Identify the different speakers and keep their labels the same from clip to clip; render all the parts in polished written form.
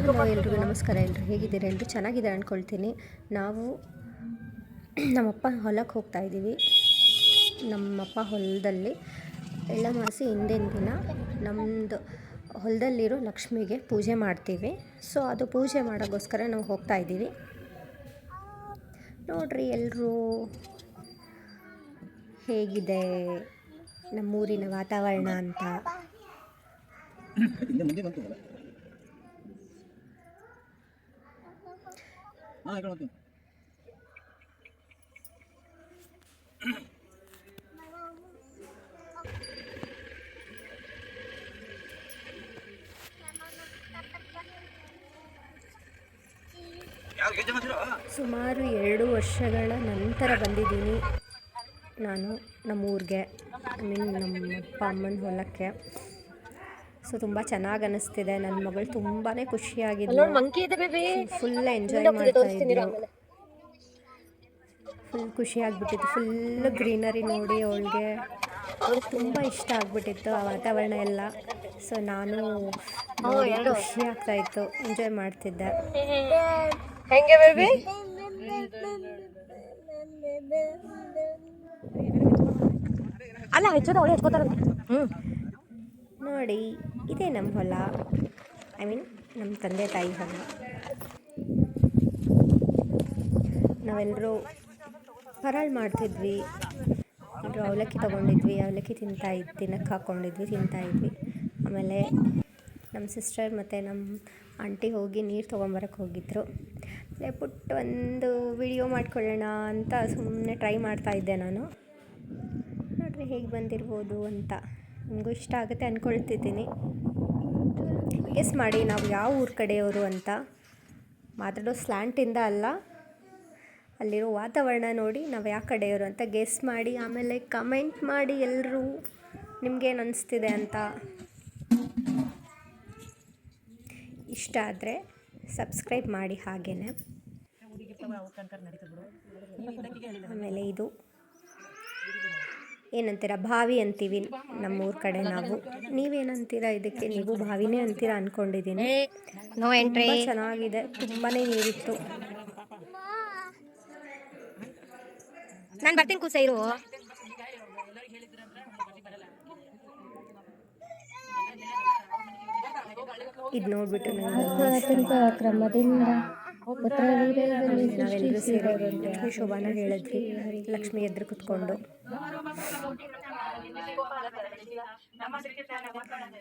Speaker 1: Hello ಎಲ್ರಿಗೂ ನಮಸ್ಕಾರ. ಎಲ್ಲರೂ ಹೇಗಿದ್ದೀರಾ? ಎಲ್ಲರೂ ಚೆನ್ನಾಗಿದ್ದಾರೆ ಅಂದ್ಕೊಳ್ತೀನಿ. ನಾವು ನಮ್ಮಪ್ಪ ಹೊಲಕ್ಕೆ ಹೋಗ್ತಾ ಇದ್ದೀವಿ. ನಮ್ಮಪ್ಪ ಹೊಲದಲ್ಲಿ ಎಳ್ಳಮಾವಾಸ್ಯೆ ಹಿಂದಿನ ದಿನ ನಮ್ಮದು ಹೊಲದಲ್ಲಿರೋ ಲಕ್ಷ್ಮಿಗೆ ಪೂಜೆ ಮಾಡ್ತೀವಿ. ಸೊ ಅದು ಪೂಜೆ ಮಾಡೋಕ್ಕೋಸ್ಕರ ನಾವು ಹೋಗ್ತಾ ಇದ್ದೀವಿ. ನೋಡ್ರಿ ಎಲ್ಲರೂ ಹೇಗಿದೆ ನಮ್ಮೂರಿನ ವಾತಾವರಣ ಅಂತ. ಸುಮಾರು 2 ವರ್ಷಗಳ ನಂತರ ಬಂದಿದ್ದೀನಿ ನಾನು ನಮ್ಮೂರಿಗೆ, ನಮ್ಮ ಅಪ್ಪ ಅಮ್ಮನ ಹೊಲಕ್ಕೆ. ಸೊ ತುಂಬ ಚೆನ್ನಾಗಿ ಅನ್ನಿಸ್ತಿದೆ. ನನ್ನ ಮಗಳು ತುಂಬಾ ಖುಷಿಯಾಗಿದ್ಲು, ಫುಲ್ ಎಂಜಾಯ್ ಮಾಡ್ತಾ ಇದ್ಲು, ಫುಲ್ ಖುಷಿಯಾಗಿಬಿಟ್ಟಿತ್ತು. ಫುಲ್ ಗ್ರೀನರಿ ನೋಡಿ ಅವಳಿಗೆ ತುಂಬ ಇಷ್ಟ ಆಗಿಬಿಟ್ಟಿತ್ತು ಆ ವಾತಾವರಣ ಎಲ್ಲ. ಸೊ ನಾನು ಖುಷಿ ಆಗ್ತಾಯಿತ್ತು, ಎಂಜಾಯ್ ಮಾಡ್ತಿದ್ದೆ.
Speaker 2: ಹೆಂಗೆ ಬೇಬಿ? ಅಲ್ಲ ಹೆಚ್ಚೋದ ಅವಳು ಹೆಚ್ಕೋತಾರಂತೆ.
Speaker 1: ನೋಡಿ, ಇದೇ ನಮ್ಮ ಹೊಲ, ನಮ್ಮ ತಂದೆ ತಾಯಿ ಹೊಲ. ನಾವೆಲ್ಲರೂ ಫರಾಳ್ ಮಾಡ್ತಿದ್ವಿ, ಅವಲಕ್ಕಿ ತೊಗೊಂಡಿದ್ವಿ, ಅವಲಕ್ಕಿ ತಿನ್ನಕ್ಕೆ ಹಾಕ್ಕೊಂಡಿದ್ವಿ, ತಿಂತಾಯಿದ್ವಿ. ಆಮೇಲೆ ನಮ್ಮ ಸಿಸ್ಟರ್ ಮತ್ತು ನಮ್ಮ ಆಂಟಿ ಹೋಗಿ ನೀರು ತೊಗೊಂಬರಕ್ಕೆ ಹೋಗಿದ್ದರು. ಪುಟ್ಟ ಒಂದು ವಿಡಿಯೋ ಮಾಡ್ಕೊಳ್ಳೋಣ ಅಂತ ಸುಮ್ಮನೆ ಟ್ರೈ ಮಾಡ್ತಾಯಿದ್ದೆ ನಾನು. ನೋಡ್ರಿ ಹೇಗೆ ಬಂದಿರ್ಬೋದು ಅಂತ. ನಿಮಗೂ ಇಷ್ಟ ಆಗುತ್ತೆ ಅಂದ್ಕೊಳ್ತಿದ್ದೀನಿ. ಗೆಸ್ ಮಾಡಿ ನಾವು ಯಾವ ಊರ ಕಡೆಯವರು ಅಂತ. ಮಾತಾಡೋ ಸ್ಲ್ಯಾಂಟಿಂದ ಅಲ್ಲ, ಅಲ್ಲಿರೋ ವಾತಾವರಣ ನೋಡಿ ನಾವು ಯಾವ ಕಡೆಯವರು ಅಂತ ಗೆಸ್ ಮಾಡಿ. ಆಮೇಲೆ ಕಮೆಂಟ್ ಮಾಡಿ ಎಲ್ಲರೂ ನಿಮಗೇನು ಅನಿಸ್ತಿದೆ ಅಂತ. ಇಷ್ಟ ಆದರೆ ಸಬ್ಸ್ಕ್ರೈಬ್ ಮಾಡಿ ಹಾಗೇನೆ. ಆಮೇಲೆ ಇದು ಏನಂತೀರ, ಬಾವಿ ಅಂತೀವಿ ನಮ್ಮೂರ ಕಡೆ ನಾವು. ನೀವೇನಂತೀರ ಇದಕ್ಕೆ? ನೀವು ಬಾವಿನೇ ಅಂತೀರ ಅಂದ್ಕೊಂಡಿದ್ದೀನಿ. ತುಂಬ ಚೆನ್ನಾಗಿದೆ, ತುಂಬಾ ನೀರಿತ್ತು.
Speaker 2: ನಾನು ಬರ್ತೀನಿ ಕೂಸ ಇರು.
Speaker 1: ಇದು ನೋಡ್ಬಿಟ್ಟು ಕ್ರಮದಿಂದ ನಾವೆಲ್ಲರೂ ಸೇರಿ ಶೋಭಾನ ಹೇಳಿದ್ವಿ. ಲಕ್ಷ್ಮಿ ಎದುರು ಕುತ್ಕೊಂಡು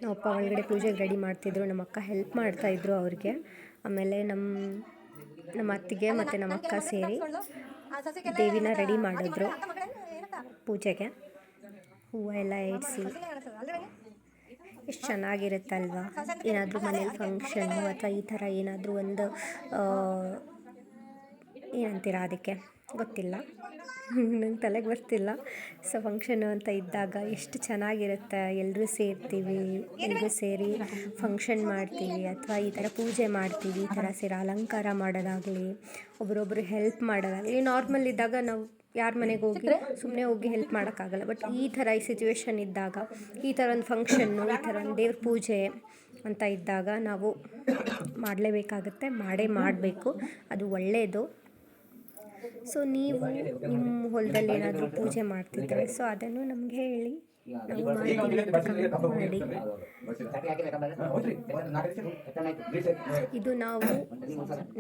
Speaker 1: ನಮ್ಮಪ್ಪ ಒಳಗಡೆ ಪೂಜೆಗೆ ರೆಡಿ ಮಾಡ್ತಿದ್ರು, ನಮ್ಮ ಅಕ್ಕ ಹೆಲ್ಪ್ ಮಾಡ್ತಾಯಿದ್ರು ಅವ್ರಿಗೆ. ಆಮೇಲೆ ನಮ್ಮ ಅತ್ತಿಗೆ ಮತ್ತು ನಮ್ಮ ಅಕ್ಕ ಸೇರಿ ದೇವಿನ ರೆಡಿ ಮಾಡಿದ್ರು ಪೂಜೆಗೆ. ಹೂವು ಎಲ್ಲ ಇಡಿಸಿ ಎಷ್ಟು ಚೆನ್ನಾಗಿರುತ್ತಲ್ವ. ಏನಾದರೂ ಮನೇಲಿ ಫಂಕ್ಷನ್ನು ಅಥವಾ ಈ ಥರ ಏನಾದರೂ ಒಂದು ಏನಂತೀರ ಅದಕ್ಕೆ ಗೊತ್ತಿಲ್ಲ, ನಂಗೆ ತಲೆಗೆ ಬರ್ತಿಲ್ಲ. ಸೊ ಫಂಕ್ಷನ್ನು ಅಂತ ಇದ್ದಾಗ ಎಷ್ಟು ಚೆನ್ನಾಗಿರುತ್ತೆ. ಎಲ್ಲರೂ ಸೇರ್ತೀವಿ, ಎಲ್ಲರೂ ಸೇರಿ ಫಂಕ್ಷನ್ ಮಾಡ್ತೀವಿ ಅಥವಾ ಈ ಥರ ಪೂಜೆ ಮಾಡ್ತೀವಿ. ಈ ಥರ ಸೇರಿ ಅಲಂಕಾರ ಮಾಡೋದಾಗಲಿ, ಒಬ್ರೊಬ್ರು ಹೆಲ್ಪ್ ಮಾಡೋದಾಗಲಿ. ನಾರ್ಮಲ್ ಇದ್ದಾಗ ನಾವು ಯಾರ ಮನೆಗೆ ಹೋಗಿ ಸುಮ್ಮನೆ ಹೋಗಿ ಹೆಲ್ಪ್ ಮಾಡೋಕ್ಕಾಗಲ್ಲ. ಬಟ್ ಈ ಥರ ಈ ಸಿಚುವೇಶನ್ ಇದ್ದಾಗ, ಈ ಥರ ಒಂದು ಫಂಕ್ಷನ್ನು, ಈ ಥರ ಒಂದು ದೇವ್ರ ಪೂಜೆ ಅಂತ ಇದ್ದಾಗ ನಾವು ಮಾಡಲೇಬೇಕಾಗುತ್ತೆ, ಮಾಡಬೇಕು. ಅದು ಒಳ್ಳೆಯದು. ಸೊ ನೀವು ನಿಮ್ಮ ಹೊಲದಲ್ಲಿ ಏನಾದರೂ ಪೂಜೆ ಮಾಡ್ತಿದ್ರೆ ಸೊ ಅದನ್ನು ನಮಗೆ ಹೇಳಿ, ನಾವು ಮಾಡ್ತೀವಿ ಅಂತ ಕಮೆಂಟ್ ಮಾಡಿ. ಇದು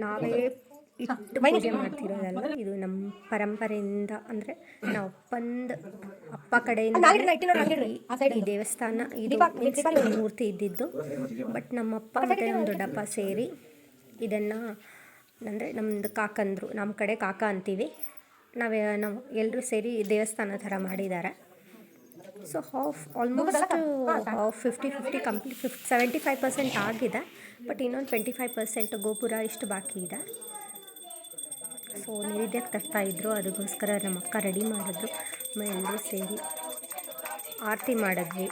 Speaker 1: ನಾವೇ ಇಟ್ಟು ಪೂಜೆ ಮಾಡ್ತಿರೋದಲ್ಲ, ಇದು ನಮ್ಮ ಪರಂಪರೆಯಿಂದ, ಅಂದರೆ ನಾವು ಅಪ್ಪ ಕಡೆಯಿಂದ ಈ ದೇವಸ್ಥಾನ ಇದು ಮೂರ್ತಿ ಇದ್ದಿದ್ದು. ಬಟ್ ನಮ್ಮಪ್ಪ ಮತ್ತು ನಮ್ಮ ದೊಡ್ಡಪ್ಪ ಸೇರಿ ಇದನ್ನು, ಅಂದರೆ ನಮ್ಮದು ಕಾಕಂದರು, ನಮ್ಮ ಕಡೆ ಕಾಕ ಅಂತೀವಿ ನಾವು ಎಲ್ಲರೂ ಸೇರಿ ದೇವಸ್ಥಾನ ಥರ ಮಾಡಿದ್ದಾರೆ. ಸೊ ಆಲ್ಮೋಸ್ಟ್ 50-50 ಕಂಪ್ಲೀಟ್ 75% ಆಗಿದೆ. ಬಟ್ ಇನ್ನೊಂದು 25% ಗೋಪುರ ಇಷ್ಟು ಬಾಕಿ ಇದೆ. ಸೊ ನೈವೇದ್ಯಕ್ಕೆ ತರ್ತಾಯಿದ್ರು, ಅದಕ್ಕೋಸ್ಕರ ನಮ್ಮ ಅಕ್ಕ ರೆಡಿ ಮಾಡಿದ್ರು. ಎಲ್ಲರೂ ಸೇರಿ ಆರತಿ ಮಾಡಿದ್ವಿ.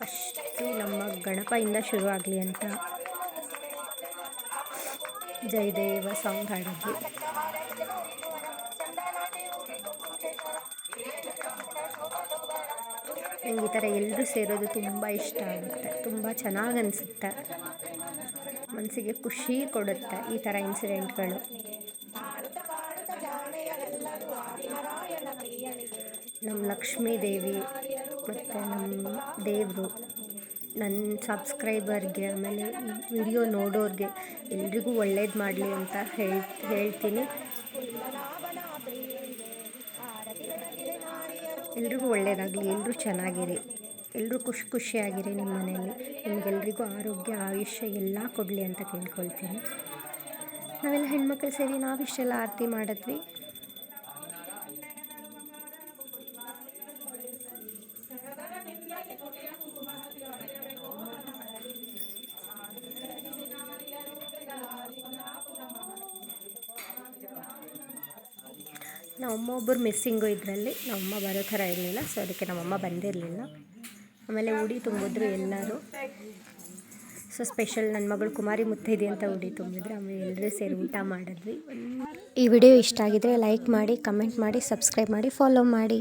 Speaker 1: ಅಷ್ಟು ನಮ್ಮ ಗಣಪಯಿಂದ ಶುರು ಆಗಲಿ ಅಂತ ಜಯದೇವ ಸಾಂಗ್ ಹಾಡಿದ್ವಿ. ನಂಗೆ ಈ ಥರ ಎಲ್ಲರೂ ಸೇರೋದು ತುಂಬ ಇಷ್ಟ ಆಗುತ್ತೆ, ತುಂಬ ಚೆನ್ನಾಗಿ ಅನಿಸುತ್ತೆ. ಮನಸ್ಸಿಗೆ ಖುಷಿ ಕೊಡುತ್ತೆ ಈ ಥರ ಇನ್ಸಿಡೆಂಟ್ಗಳು. ನಮ್ಮ ಲಕ್ಷ್ಮೀ ದೇವಿ ಮತ್ತು ನಮ್ಮ ದೇವರು ನನ್ನ ಸಬ್ಸ್ಕ್ರೈಬರ್ಗೆ, ಆಮೇಲೆ ಈ ವಿಡಿಯೋ ನೋಡೋರಿಗೆ ಎಲ್ರಿಗೂ ಒಳ್ಳೇದು ಮಾಡಲಿ ಅಂತ ಹೇಳ್ತೀನಿ. ಎಲ್ರಿಗೂ ಒಳ್ಳೆಯದಾಗಲಿ, ಎಲ್ಲರೂ ಚೆನ್ನಾಗಿರಿ, ಎಲ್ಲರೂ ಖುಷಿಯಾಗಿರಿ. ನಿಮ್ಮ ಮನೆಯಲ್ಲಿ ನಿಮಗೆಲ್ರಿಗೂ ಆರೋಗ್ಯ, ಆಯುಷ್ಯ ಎಲ್ಲ ಕೊಡಲಿ ಅಂತ ಕೇಳ್ಕೊಳ್ತೀನಿ. ನಾವೆಲ್ಲ ಹೆಣ್ಮಕ್ಳು ಸೇರಿ ನಾವಿಷ್ಟೆಲ್ಲ ಆರತಿ ಮಾಡಿದ್ವಿ. ನಮ್ಮಮ್ಮ ಒಬ್ಬರು ಮಿಸ್ಸಿಂಗು ಇದರಲ್ಲಿ. ನಮ್ಮಮ್ಮ ಬರೋ ಥರ ಇರಲಿಲ್ಲ, ಸೊ ಅದಕ್ಕೆ ನಮ್ಮಮ್ಮ ಬಂದಿರಲಿಲ್ಲ. ಆಮೇಲೆ ಉಡಿ ತುಂಬಿದ್ರು ಎಲ್ಲರೂ. ಸೊ ಸ್ಪೆಷಲ್ ನನ್ನ ಮಗಳು ಕುಮಾರಿ ಮುತ್ತೈದೆ ಅಂತ ಉಡಿ ತುಂಬಿದ್ರು. ಆಮೇಲೆ ಎಲ್ಲರೂ ಸೇರಿ ಊಟ ಮಾಡಿದ್ವಿ. ಈ ವಿಡಿಯೋ ಇಷ್ಟ ಆಗಿದ್ರೆ ಲೈಕ್ ಮಾಡಿ, ಕಮೆಂಟ್ ಮಾಡಿ, ಸಬ್ಸ್ಕ್ರೈಬ್ ಮಾಡಿ, ಫಾಲೋ ಮಾಡಿ.